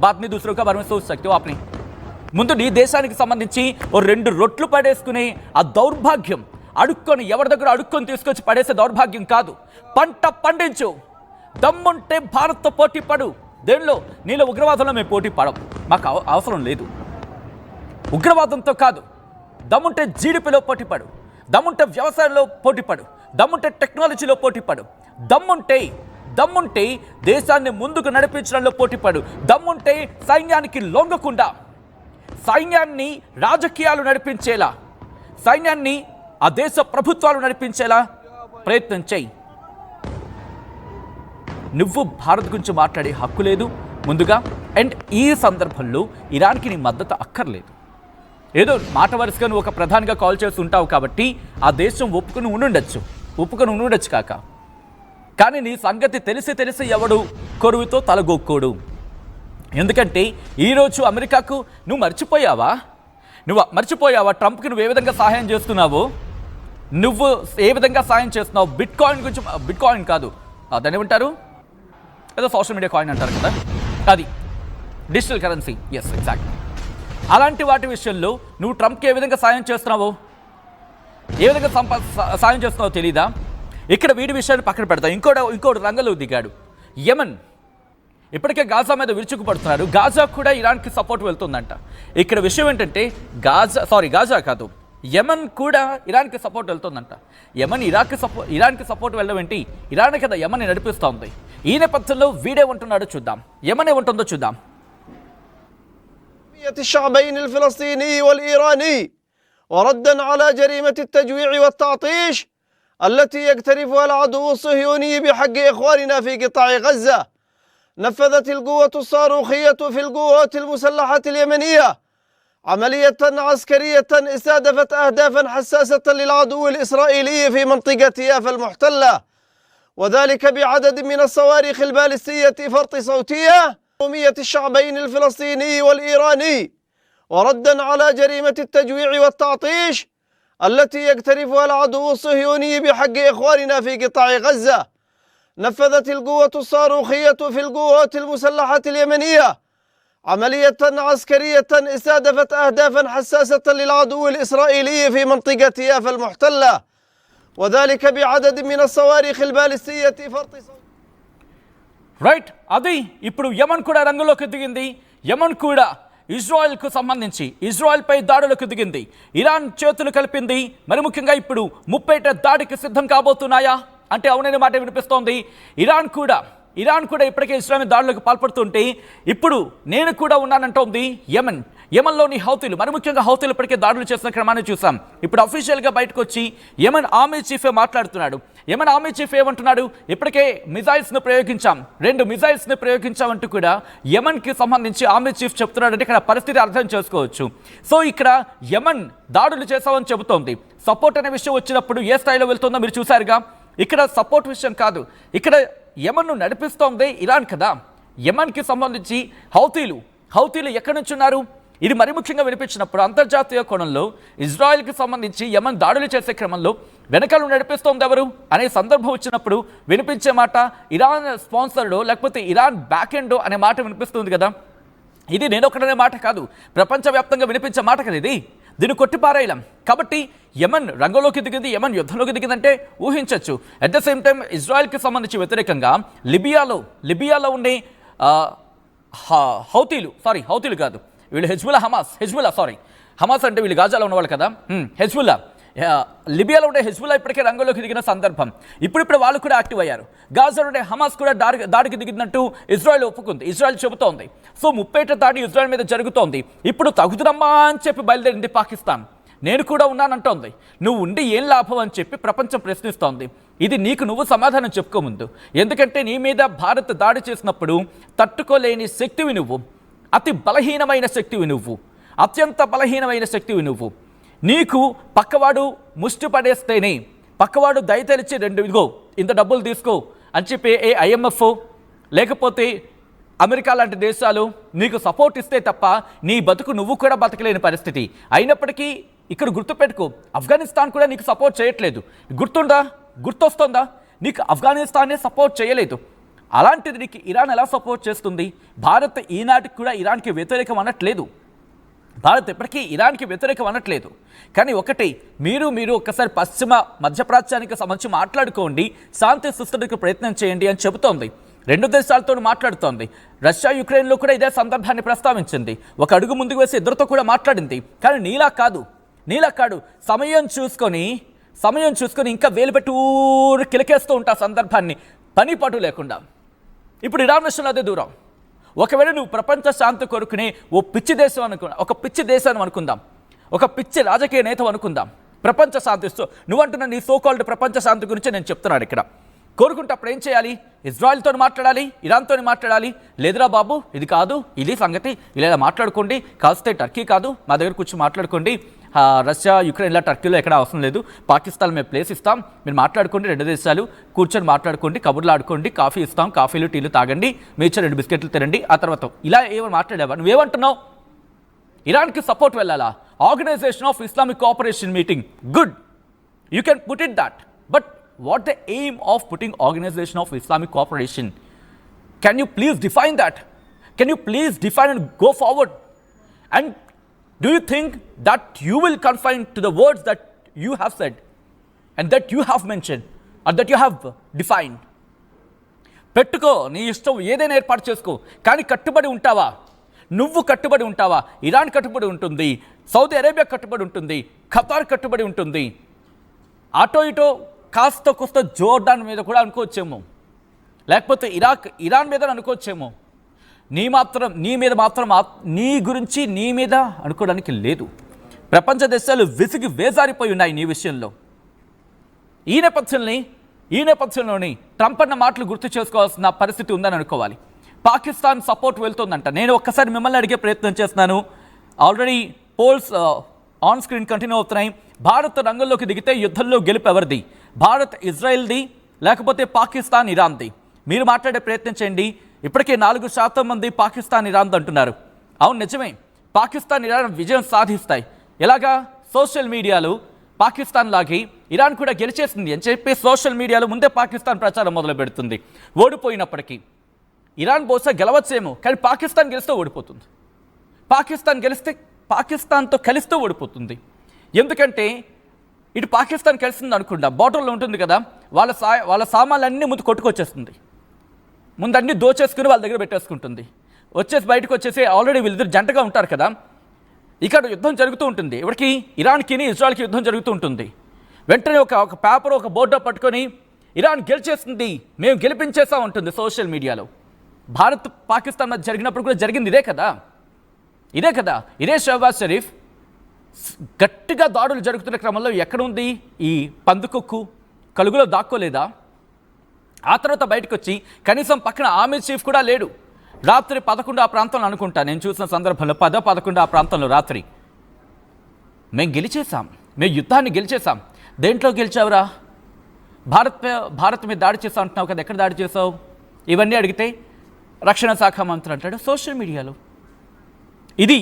A: बाद में दूसरों के बारे में सोच सकते हो आपने. ముందు నీ దేశానికి సంబంధించి ఓ 2 రొట్లు పడేసుకునే ఆ దౌర్భాగ్యం, అడుక్కొని ఎవరి దగ్గర అడుక్కొని తీసుకొచ్చి పడేసే దౌర్భాగ్యం కాదు. పంట పండించు, దమ్ముంటే భారత్తో పోటీ పడు. దేనిలో? నీలో ఉగ్రవాదంలో మేము పోటీ పడం, మాకు అవసరం లేదు. ఉగ్రవాదంతో కాదు, దమ్ముంటే జీడిపిలో పోటీపడు, దమ్ముంటే వ్యవసాయంలో పోటీపడు, దమ్ముంటే టెక్నాలజీలో పోటీపడు, దమ్ముంటే దేశాన్ని ముందుకు నడిపించడంలో పోటీపడు, దమ్ముంటే సైన్యానికి లొంగకుండా, సైన్యాన్ని రాజకీయాలు నడిపించేలా, సైన్యాన్ని ఆ దేశ ప్రభుత్వాలు నడిపించేలా ప్రయత్నం చేయి. నువ్వు భారత్ గురించి మాట్లాడే హక్కు లేదు ముందుగా. అండ్ ఈ సందర్భంలో ఇరాన్కి నీ మద్దతు అక్కర్లేదు. ఏదో మాట వరుసగా నువ్వు ఒక ప్రధానిగా కాల్ చేసి ఉంటావు కాబట్టి ఆ దేశం ఒప్పుకొని ఉండుండొచ్చు కాక. కానీ నీ సంగతి తెలిసి ఎవడు కొరువుతో తలగొక్కోడు. ఎందుకంటే ఈరోజు అమెరికాకు నువ్వు మర్చిపోయావా ట్రంప్కి నువ్వు ఏ విధంగా సహాయం చేస్తున్నావు, నువ్వు ఏ విధంగా సహాయం చేస్తున్నావు. బిట్కాయిన్ కాదు, దాన్ని ఏమంటారు, ఏదో సోషల్ మీడియా కాయిన్ అంటారు కదా, అది డిజిటల్ కరెన్సీ. Yes, exact. అలాంటి వాటి విషయంలో నువ్వు ట్రంప్కి ఏ విధంగా సాయం చేస్తున్నావో, ఏ విధంగా సాయం చేస్తున్నావో తెలీదా? ఇక్కడ వీడి విషయాన్ని పక్కన పెడతా. ఇంకోటి రంగంలో దిగాడు యెమెన్. ఇప్పటికే గాజా మీద విరుచుకుపడుతున్నారు. గాజా కూడా ఇరాన్కి సపోర్ట్ వెళ్తుందంట. ఇక్కడ విషయం ఏంటంటే గాజా కాదు, యెమెన్ కూడా ఇరాన్కి సపోర్ట్ వెళ్తుందంట. ఇరాన్కి సపోర్ట్ వెళ్ళడం ఏంటి? ఇరాన్ కదా యెమెన్ నడిపిస్తూ ఉంది. ఈ నేపథ్యంలో వీడేమంటున్నాడో చూద్దాం, యెమెన్ ఏమంటుందో చూద్దాం.
C: الشعبين الفلسطيني والإيراني وردا على جريمة التجويع والتعطيش التي يقترفها العدو الصهيوني بحق إخواننا في قطاع غزة. نفذت القوة الصاروخية في القوات المسلحة اليمنية عملية عسكرية استهدفت أهدافا حساسة للعدو الإسرائيلي في منطقة يافا المحتلة، وذلك بعدد من الصواريخ البالستية فرط صوتية. قومية الشعبين الفلسطيني والإيراني وردا على جريمة التجويع والتعطيش التي يقترفها العدو الصهيوني بحق إخواننا في قطاع غزة. نفذت القوة الصاروخية في القوات المسلحة اليمنية عملية عسكرية استهدفت أهدافا حساسة للعدو الإسرائيلي في منطقة يافا المحتلة، وذلك بعدد من الصواريخ البالستية فرط صوتية.
A: రైట్, అది ఇప్పుడు యెమెన్ కూడా రంగంలోకి దిగింది. యెమెన్ కూడా ఇజ్రాయెల్కు సంబంధించి ఇజ్రాయెల్పై దాడులకు దిగింది. ఇరాన్ చేతులు కలిపింది. మరి ముఖ్యంగా ఇప్పుడు ముప్పేట దాడికి సిద్ధం కాబోతున్నాయా అంటే అవుననే మాట వినిపిస్తోంది. ఇరాన్ కూడా ఇప్పటికే ఇస్రాయెల్ దాడులకు పాల్పడుతుంటే ఇప్పుడు నేను కూడా ఉన్నానంటోంది యెమెన్లోని హౌతీలు. మరి ముఖ్యంగా హౌతీలు ఇప్పటికే దాడులు చేసిన క్రమాన్ని చూసాం. ఇప్పుడు అఫీషియల్గా బయటకు వచ్చి యెమెన్ ఆర్మీ చీఫే మాట్లాడుతున్నాడు. యెమెన్ ఆర్మీ చీఫ్ ఏమంటున్నాడు, ఇప్పటికే మిజైల్స్ను ప్రయోగించాం, 2 మిజైల్స్ని ప్రయోగించామంటూ కూడా యెమెన్కి సంబంధించి ఆర్మీ చీఫ్ చెప్తున్నాడు. అంటే ఇక్కడ పరిస్థితి అర్థం చేసుకోవచ్చు. సో ఇక్కడ యెమెన్ దాడులు చేశామని చెబుతోంది. సపోర్ట్ అనే విషయం వచ్చినప్పుడు ఏ స్థాయిలో వెళ్తుందో మీరు చూసారుగా. ఇక్కడ సపోర్ట్ విషయం కాదు, ఇక్కడ యెమెన్ను నడిపిస్తోంది ఇరాన్ కదా. యెమెన్కి సంబంధించి హౌతీలు ఎక్కడి నుంచి ఉన్నారు, ఇది మరి ముఖ్యంగా వినిపించినప్పుడు అంతర్జాతీయ కోణంలో ఇజ్రాయెల్కి సంబంధించి యెమెన్ దాడులు చేసే క్రమంలో వెనకాల నడిపిస్తోంది ఎవరు అనే సందర్భం వచ్చినప్పుడు వినిపించే మాట ఇరాన్ స్పాన్సర్డో లేకపోతే ఇరాన్ బ్యాక్ ఎండో అనే మాట వినిపిస్తుంది కదా. ఇది నేను ఒకటనే మాట కాదు, ప్రపంచవ్యాప్తంగా వినిపించే మాట కదా ఇది. దీన్ని కొట్టిపారేయలేం. కాబట్టి యెమెన్ రంగంలోకి దిగింది, యెమెన్ యుద్ధంలోకి దిగిందంటే ఊహించవచ్చు. అట్ ద సేమ్ టైం ఇజ్రాయెల్కి సంబంధించి వ్యతిరేకంగా లిబియాలో ఉండే హౌతీలు కాదు, వీళ్ళు హమాస్ అంటే వీళ్ళు గాజాలో ఉన్నవాళ్ళు కదా. లిబియాలో ఉండే హెజ్బుల్లా ఇప్పటికే రంగంలోకి దిగిన సందర్భం. ఇప్పుడు వాళ్ళు కూడా యాక్టివ్ అయ్యారు. గాజాలో ఉండే హమాస్ కూడా దాడికి దిగినట్టు ఇజ్రాయెల్ ఒప్పుకుంది. ఇజ్రాయెల్ చెబుతోంది. సో ముప్పేట దాడి ఇజ్రాయెల్ మీద జరుగుతోంది. ఇప్పుడు తగుదమ్మా అని చెప్పి బయలుదేరింది పాకిస్తాన్. నేను కూడా ఉన్నానంటోంది. నువ్వు ఉండి ఏం లాభం అని చెప్పి ప్రపంచం ప్రశ్నిస్తోంది. ఇది నీకు నువ్వు సమాధానం చెప్పుకోముందు. ఎందుకంటే నీ మీద భారత్ దాడి చేసినప్పుడు తట్టుకోలేని శక్తివి నువ్వు, అతి బలహీనమైన శక్తివి నువ్వు, అత్యంత బలహీనమైన శక్తివి నువ్వు. నీకు పక్కవాడు ముష్టి పడేస్తేనే, పక్కవాడు దయతెలిచి ఇదిగో ఇంత డబ్బులు తీసుకో అని చెప్పి IMF లేకపోతే అమెరికా లాంటి దేశాలు నీకు సపోర్ట్ ఇస్తే తప్ప నీ బతుకు నువ్వు కూడా బతకలేని పరిస్థితి. అయినప్పటికీ ఇక్కడ గుర్తుపెట్టుకో, ఆఫ్ఘనిస్తాన్ కూడా నీకు సపోర్ట్ చేయట్లేదు. గుర్తొస్తుందా? నీకు ఆఫ్ఘనిస్తానే సపోర్ట్ చేయలేదు. అలాంటిది నీకు ఇరాన్ ఎలా సపోర్ట్ చేస్తుంది? భారత్ ఈనాటికి కూడా ఇరాన్కి వ్యతిరేకం అనట్లేదు. భారత్ ఎప్పటికీ ఇరాన్కి వ్యతిరేకం అనట్లేదు. కానీ ఒకటి, మీరు ఒక్కసారి పశ్చిమ మధ్యప్రాచ్యానికి సంబంధించి మాట్లాడుకోండి, శాంతి సృష్టికి ప్రయత్నం చేయండి అని చెబుతోంది. రెండు దేశాలతో మాట్లాడుతోంది. రష్యా యుక్రెయిన్లో కూడా ఇదే సందర్భాన్ని ప్రస్తావించింది. ఒక అడుగు ముందుకు వేసి ఇద్దరితో కూడా మాట్లాడింది. కానీ నీలా కాదు, సమయం చూసుకొని ఇంకా వేలు పెట్టి ఊరు కిలకేస్తూ ఉంటా సందర్భాన్ని, పని పాటు లేకుండా. ఇప్పుడు ఇరాన్ విషయంలో అదే దూరం. ఒకవేళ నువ్వు ప్రపంచ శాంతి కోరుకునే ఒక పిచ్చి దేశం అనుకుందాం, ఒక పిచ్చి రాజకీయ నేత అనుకుందాం, ప్రపంచ శాంతిస్తూ నువ్వంటున్న నీ సోకాల్డ్ ప్రపంచ శాంతి గురించి నేను చెప్తున్నాను ఇక్కడ. కోరుకుంటే అప్పుడు ఏం చేయాలి? ఇజ్రాయెల్తో మాట్లాడాలి, ఇరాన్తో మాట్లాడాలి. లేదురా బాబు, ఇది కాదు, ఇది సంగతి, ఇలా మాట్లాడుకోండి. కాస్తే టర్కీ కాదు, మా దగ్గర కూర్చొని మాట్లాడుకోండి. రష్యా యుక్రెయిన్లో టర్కీలో ఎక్కడ అవసరం లేదు, పాకిస్తాన్ మేము ప్లేస్ ఇస్తాం, మీరు మాట్లాడుకోండి. రెండు దేశాలు కూర్చొని మాట్లాడుకోండి, కబుర్లు ఆడుకోండి, కాఫీ ఇస్తాం, కాఫీలు టీలు తాగండి, మీ ఇచ్చే 2 బిస్కెట్లు తినండి. ఆ తర్వాత ఇలా ఏమని మాట్లాడావా? నువ్వేమంటున్నావు? ఇరాన్కి సపోర్ట్ వెళ్ళాలా? Organisation of Islamic cooperation meeting, good, you can put it that. But what the aim of putting Organization of Islamic Cooperation? Can you please define that? Can you please define and go forward? And do you think that you will confine to the words that you have said and that you have mentioned or that you have defined? పెట్టుకో, నీ ఇష్టం ఏదైనా ఏర్పాటు చేసుకో, కానీ కట్టుబడి ఉంటావా? నువ్వు కట్టుబడి ఉంటావా? ఇరాన్ కట్టుబడి ఉంటుంది, సౌదీ అరేబియా కట్టుబడి ఉంటుంది, ఖతార్ కట్టుబడి ఉంటుంది, అటో ఇటో కాస్త కొస్త జోర్డాన్ మీద కూడా అనుకోవచ్చేమో, లేకపోతే ఇరాన్ మీద అనుకోవచ్చేమో. నీ గురించి నీ మీద అనుకోవడానికి లేదు. ప్రపంచ దేశాలు విసిగి వేజారిపోయి ఉన్నాయి నీ విషయంలో. ఈ నేపథ్యంలోని ట్రంప్ అన్న మాటలు గుర్తు చేసుకోవాల్సిన పరిస్థితి ఉందని అనుకోవాలి. పాకిస్తాన్ సపోర్ట్ వెళ్తుందంట. నేను ఒక్కసారి మిమ్మల్ని అడిగే ప్రయత్నం చేస్తున్నాను. Already polls on screen continue అవుతున్నాయి. భారత్ రంగంలోకి దిగితే యుద్ధంలో గెలుపు ఎవరిది? భారత్ ఇజ్రాయెల్ది, లేకపోతే పాకిస్తాన్ ఇరాన్ది? మీరు మాట్లాడే ప్రయత్నం చేయండి. ఇప్పటికే 4% మంది పాకిస్తాన్ ఇరాన్ అంటున్నారు. అవును, నిజమే, పాకిస్తాన్ ఇరాన్ విజయం సాధిస్తాయి. ఎలాగా? సోషల్ మీడియాలో పాకిస్తాన్ లాగి ఇరాన్ కూడా గెలిచేసింది అని చెప్పి సోషల్ మీడియాలో ముందే పాకిస్తాన్ ప్రచారం మొదలు పెడుతుంది. ఓడిపోయినప్పటికీ ఇరాన్ బహుశా గెలవచ్చేమో, కానీ పాకిస్తాన్ గెలిస్తే ఓడిపోతుంది. పాకిస్తాన్ గెలిస్తే పాకిస్తాన్తో కలిస్తూ ఓడిపోతుంది. ఎందుకంటే ఇటు పాకిస్తాన్ కలిసింది అనుకుంటా, బార్డర్లో ఉంటుంది కదా, వాళ్ళ సామాన్లన్నీ ముందు కొట్టుకొచ్చేస్తుంది, ముందు అన్నీ దోచేసుకుని వాళ్ళ దగ్గర పెట్టేసుకుంటుంది. బయటకు వచ్చేసి ఆల్రెడీ వీళ్ళిద్దరు జంటగా ఉంటారు కదా, ఇక్కడ యుద్ధం జరుగుతూ ఉంటుంది. ఇప్పటికీ ఇరాన్కి ఇజ్రాయెల్కి యుద్ధం జరుగుతూ ఉంటుంది. వెంటనే ఒక పేపర్, ఒక బోర్డు పట్టుకొని ఇరాన్ గెలిచేస్తుంది, మేము గెలిపించేసాం ఉంటుంది సోషల్ మీడియాలో. భారత్ పాకిస్తాన్ మధ్య జరిగినప్పుడు కూడా జరిగింది ఇదే కదా. ఇదే షహబాజ్ షరీఫ్ గట్టిగా దాడులు జరుగుతున్న క్రమంలో ఎక్కడుంది ఈ పందుకొక్కు? కలుగులో దాక్కోలేదా? ఆ తర్వాత బయటకు వచ్చి కనీసం పక్కన ఆర్మీ చీఫ్ కూడా లేడు. రాత్రి 11 ఆ ప్రాంతంలో అనుకుంటా నేను చూసిన సందర్భంలో, 10-11 ఆ ప్రాంతంలో రాత్రి, మేము గెలిచేసాం, మేము యుద్ధాన్ని గెలిచేసాం. దేంట్లో గెలిచావురా? భారత్ మీద దాడి చేసావు అంటున్నావు కదా, ఎక్కడ దాడి చేసావు? ఇవన్నీ అడిగితే రక్షణ శాఖ మంత్రి అంటాడు సోషల్ మీడియాలో. ఇది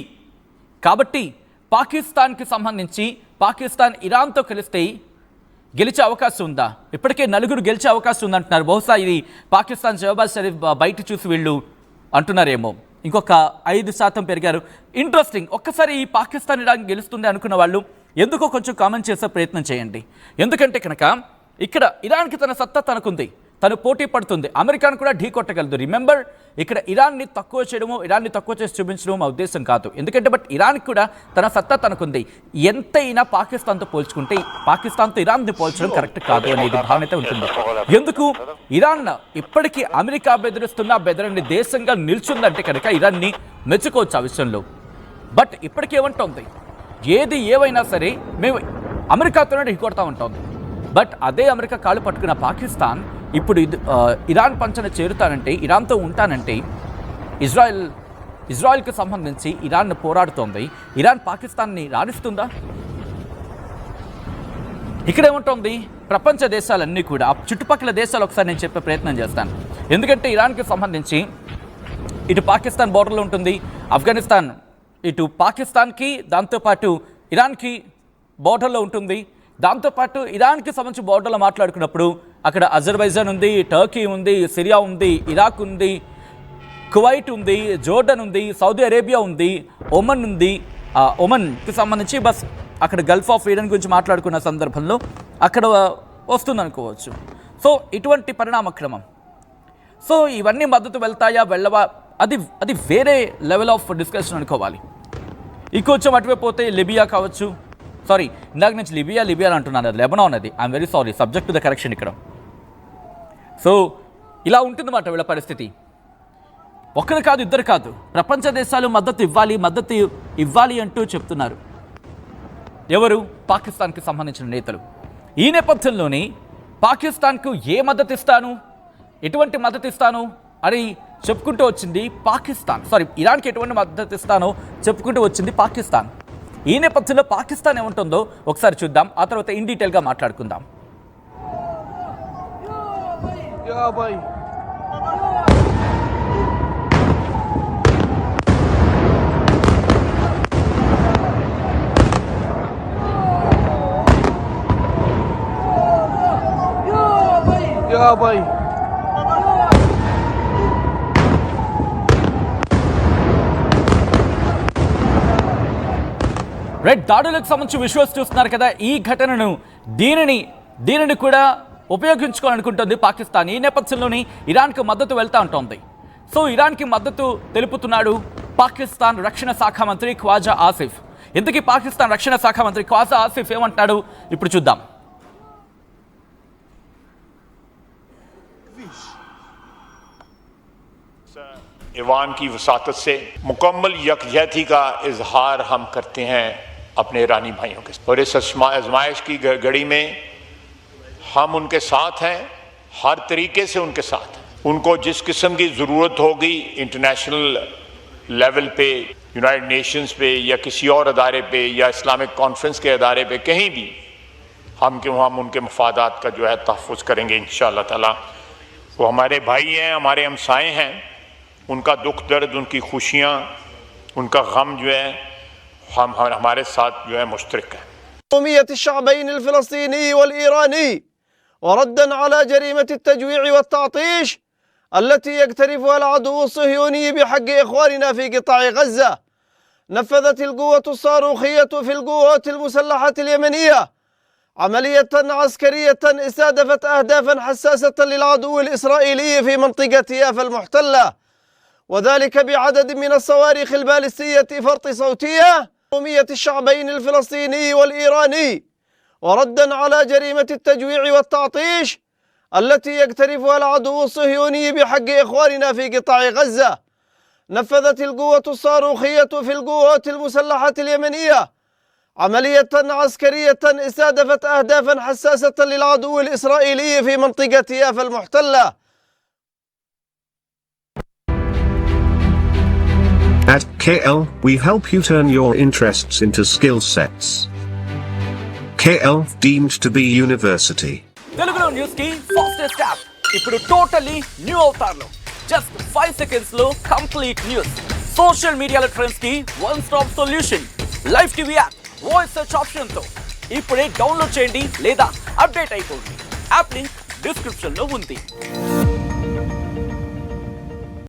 A: కాబట్టి పాకిస్తాన్కి సంబంధించి పాకిస్తాన్ ఇరాన్తో కలిస్తే గెలిచే అవకాశం ఉందా? ఇప్పటికే 4 గెలిచే అవకాశం ఉందంటున్నారు. బహుశా ఇది పాకిస్తాన్ షహబాజ్ షరీఫ్ బయట చూసి వీళ్ళు అంటున్నారేమో. ఇంకొక 5% పెరిగారు. ఇంట్రెస్టింగ్. ఒక్కసారి ఈ పాకిస్తాన్ ఇరాన్ గెలుస్తుంది అనుకున్న వాళ్ళు ఎందుకో కొంచెం కామెంట్ చేసే ప్రయత్నం చేయండి. ఎందుకంటే కనుక ఇక్కడ ఇరాన్కి తన సత్తా తనకుంది, తను పోటీ పడుతుంది, అమెరికాను కూడా ఢీ కొట్టగలదు. రిమెంబర్, ఇక్కడ ఇరాన్ని తక్కువ చేయడము, ఇరాన్ని తక్కువ చేసి చూపించడం మా ఉద్దేశం కాదు. ఎందుకంటే ఇరాన్కి కూడా తన సత్తా తనకుంది. ఎంతైనా పాకిస్తాన్తో పోల్చుకుంటే పాకిస్తాన్తో ఇరాన్ని పోల్చడం కరెక్ట్ కాదు అనేది భావన ఉంటుంది. ఎందుకు? ఇరాన్ ఇప్పటికీ అమెరికా బెదరని దేశంగా నిల్చుందంటే కనుక ఇరాన్ని మెచ్చుకోవచ్చు ఆ విషయంలో. బట్ ఇప్పటికేమంటోంది? ఏది ఏవైనా సరే మేము అమెరికాతోనే ఢీకొడతా ఉంటుంది. బట్ అదే అమెరికా కాళ్ళు పట్టుకున్న పాకిస్తాన్ ఇప్పుడు ఇరాన్ పంచన చేరుతానంటే, ఇరాన్తో ఉంటానంటే ఇజ్రాయెల్కి సంబంధించి ఇరాన్ను పోరాడుతోంది. ఇరాన్ పాకిస్తాన్ని రాణిస్తుందా? ఇక్కడ ఏముంటుంది, ప్రపంచ దేశాలన్నీ కూడా చుట్టుపక్కల దేశాలు ఒకసారి నేను చెప్పే ప్రయత్నం చేస్తాను. ఎందుకంటే ఇరాన్కి సంబంధించి ఇటు పాకిస్తాన్ బోర్డర్లో ఉంటుంది, ఆఫ్ఘనిస్తాన్ ఇటు పాకిస్తాన్కి దాంతోపాటు ఇరాన్కి బోర్డర్లో ఉంటుంది. దాంతోపాటు ఇరాన్కి సంబంధించి బోర్డర్లో మాట్లాడుకున్నప్పుడు అక్కడ అజర్బైజాన్ ఉంది, టర్కీ ఉంది, సిరియా ఉంది, ఇరాక్ ఉంది, కువైట్ ఉంది, జోర్డన్ ఉంది, సౌదీ అరేబియా ఉంది, ఒమన్ ఉంది. ఒమన్కి సంబంధించి బస్ అక్కడ గల్ఫ్ ఆఫ్ ఈడెన్ గురించి మాట్లాడుకున్న సందర్భంలో అక్కడ వస్తుందనుకోవచ్చు. సో ఇటువంటి పరిణామక్రమం. సో ఇవన్నీ మద్దతు వెళ్తాయా వెళ్ళవా అది వేరే లెవెల్ ఆఫ్ డిస్కషన్ అనుకోవాలి. ఇంకొంచెం అటువైపు పోతే లిబియా కావచ్చు, సారీ ఇందాక నుంచి లిబియా అంటున్నాను, అది లెబనాన్, అది I'm very sorry, subject to the correction ఇక్కడ. సో ఇలా ఉంటుందన్నమాట వీళ్ళ పరిస్థితి. ఒక్కరు కాదు, ఇద్దరు కాదు, ప్రపంచ దేశాలు మద్దతు ఇవ్వాలి అంటూ చెప్తున్నారు. ఎవరు? పాకిస్తాన్కి సంబంధించిన నేతలు. ఈ నేపథ్యంలోనే పాకిస్తాన్కు ఎటువంటి మద్దతు ఇస్తాను అని చెప్పుకుంటూ వచ్చింది పాకిస్తాన్. ఇరాన్కి ఎటువంటి మద్దతు ఇస్తానో చెప్పుకుంటూ వచ్చింది పాకిస్తాన్. ఈ నేపథ్యంలో పాకిస్తాన్ ఏముంటుందో ఒకసారి చూద్దాం, ఆ తర్వాత ఇన్ డీటెయిల్గా మాట్లాడుకుందాం. రెడ్ దాడులకు సంబంధించి విజువల్స్ చూస్తున్నారు కదా. ఈ ఘటనను దీనిని కూడా ఉపయోగించుకోవాలనుకుంటుంది పాకిస్తాన్. ఈ నేపథ్యంలోనే ఇరాన్కు మద్దతు వెళ్తా ఉంటుంది. సో ఇరాన్కి మద్దతు తెలుపుతున్నాడు పాకిస్తాన్ రక్షణ శాఖ మంత్రి ఖ్వాజా ఆసిఫ్. ఇంతకీ పాకిస్తాన్ రక్షణ శాఖ మంత్రి ఖ్వాజా ఆసిఫ్ ఏమంటున్నాడు ఇప్పుడు చూద్దాం.
B: ईरान की वसातत से मुकम्मल यकजहती का इजहार हम करते हैं अपने ईरानी भाइयों के साथ। और इस आजमाइश की घड़ी में हम उनके साथ हैं, हर तरीके से उनके साथ हैं। उनको जिस किस्म की ज़रूरत होगी इंटरनेशनल लेवल पे, यूनाइटेड नेशंस पे या किसी और अदारे पे या इस्लामिक कॉन्फ्रेंस के अदारे पे, कहीं भी हम उनके मफादात का जो है तहफ़्फ़ुज़ करेंगे इंशाअल्लाह ताला। वो हमारे भाई हैं, हमारे हमसाए हैं, उनका दुख दर्द, उनकी खुशियाँ, उनका गम जो है हमारे साथ जो है मुश्तरक है।
C: قومية الشعبين الفلسطيني والإيراني وردا على جريمة التجويع والتعطيش التي يقترفها العدو الصهيوني بحق إخواننا في قطاع غزة، نفذت القوة الصاروخية في القوات المسلحة اليمنية عملية عسكرية استهدفت أهدافا حساسة للعدو الإسرائيلي في منطقة يافا المحتلة، وذلك بعدد من الصواريخ البالستية فرط صوتية. قومية الشعبين الفلسطيني والإيراني وردا على جريمة التجويع والتعطيش التي يقترفها العدو الصهيوني بحق إخواننا في قطاع غزة، نفذت القوة الصاروخية في القوات المسلحة اليمنية عملية عسكرية استهدفت أهدافا حساسة للعدو الإسرائيلي في منطقة يافا المحتلة.
D: At KL, we help you turn your interests into skill sets. KL deemed to be university.
A: తెలుగులో న్యూస్ కి ఫాస్టెస్ట్ యాప్ ఇప్పుడు టోటల్లీ న్యూ అవతార్లో జస్ట్ 5 seconds లో కంప్లీట్ న్యూస్, సోషల్ మీడియాలో ట్రెండ్స్ కి one stop solution, live TV app, voice search option తో ఇప్పుడే download చేయండి లేదా అప్డేట్ అయిపోండి. యాప్ లింక్ డిస్క్రిప్షన్ లో ఉంది.